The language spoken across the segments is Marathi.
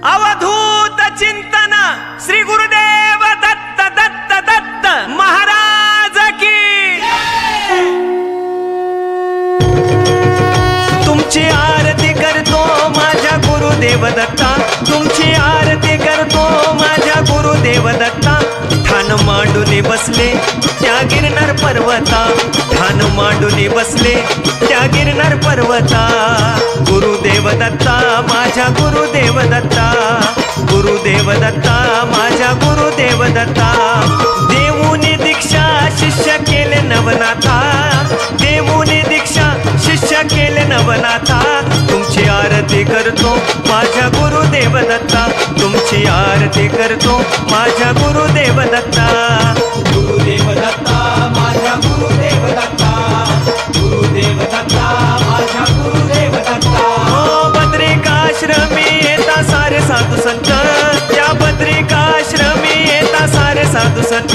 अवधूत चिंतन श्री गुरुदेव दत्त दत्त दत्त महाराज की। तुमची आरती करतो माझ्या गुरुदेव दत्ता, तुमची आरती करतो माझ्या गुरुदेव दत्ता। ठाण मांडून बसले त्या गिरनार पर्वता, ठाण मांडून बसले त्या गिरनार पर्वता। गुरुदेव दत्ता माझ्या गुरुदेव दत्ता, गुरुदेव दत्ता माझ्या गुरुदेव दत्ता। देऊनी दीक्षा शिष्य केले नवनाथा, देऊनी दीक्षा शिष्य केले नवनाथा। तुमची आरती करतो माझ्या गुरुदेव दत्ता, तुमची आरती करतो माझ्या गुरुदेव दत्ता। गुरुदेव दत्ता माझ्या गुरुदेव दत्ता, गुरुदेव दत्ता माझ्या गुरुदेव दत्ता। हो बद्रिकाश्रमी येता सारे साधू संत, त्या बद्रिकाश्रमी येता सारे साधू संत।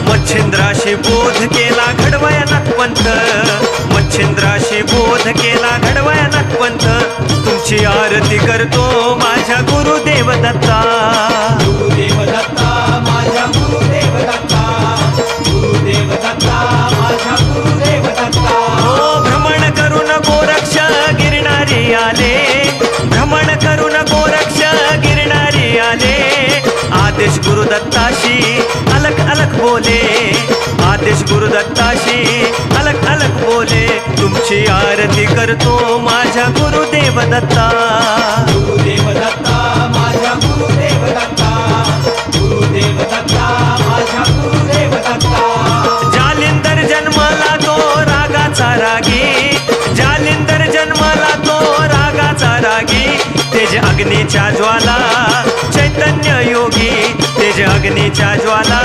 मच्छिंद्राशी बोध केला घडवयानाथ पंथ, मच्छिंद्राशी बोध केला घडवयानाथ पंथ। तुमची आरती करतो माझ्या गुरुदेव दत्ता, गुरुदेव दत्ता माझ्या गुरुदेव दत्ता, गुरुदेव दत्ता माझ्या गुरुदेव दत्ता। हो भ्रमण करून गोरक्ष गिरणारी आले, भ्रमण करून गोरक्ष गिरणारी आले। आदेश गुरुदत्ताशी अलग अलग बोले, आदेश गुरुदत्ताशी अलग अलग बोले। तुमची आरती करतो माझ्या गुरुदेव दत्ता, गुरुदेव दत्ता माझ्या गुरुदेव दत्ता, गुरुदेव दत्ता माझ्या गुरुदेव दत्ता। जालिंदर जन्मला तो रागाचा रागी, जालिंदर जन्मला तो रागाचा रागी। तेज अग्नीच्या ज्वाला चैतन्य योगी, तेज अग्नीच्या ज्वाला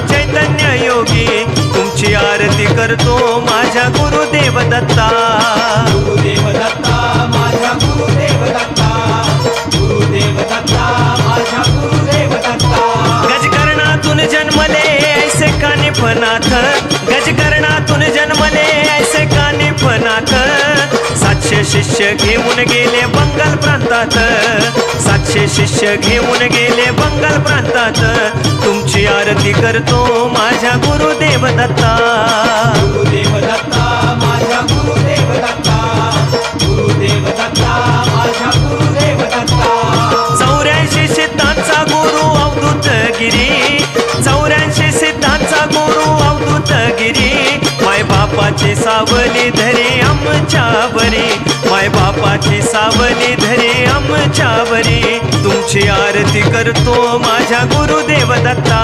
चैतन्य योगी। तुमची आरती करतो माझ्या गुरुदेव दत्ता, गुरुदेव दत्ता माझ्या गुरुदेव दत्ता, गुरुदेव दत्ता माझ्या गुरुदेव दत्ता। गजकर्णातून जन्मले ऐसे कानिफनाथ, गजकर्णातून जन्मले ऐसे कानिफनाथ। 700 शिष्य घेऊन गेले बंगाल प्रांतात, 700 शिष्य घेऊन गेले बंगाल प्रांतात। तुमची आरती करतो माझ्या गुरुदेव दत्ता, गुरुदेव दत्ता माझ्या गुरुदेव दत्ता, गुरुदेव दत्ता माझ्या गुरुदेव दत्ता। 84 सिद्धांचा गुरु अवधूत गिरी, 84 सिद्धांचा गुरु अवधूत गिरी। माय बापाची सावली धरी आमच्यावरी, माय बापाची सावली धरी आमच्यावरी। तुमची आरती करतो माझ्या गुरुदेव दत्ता,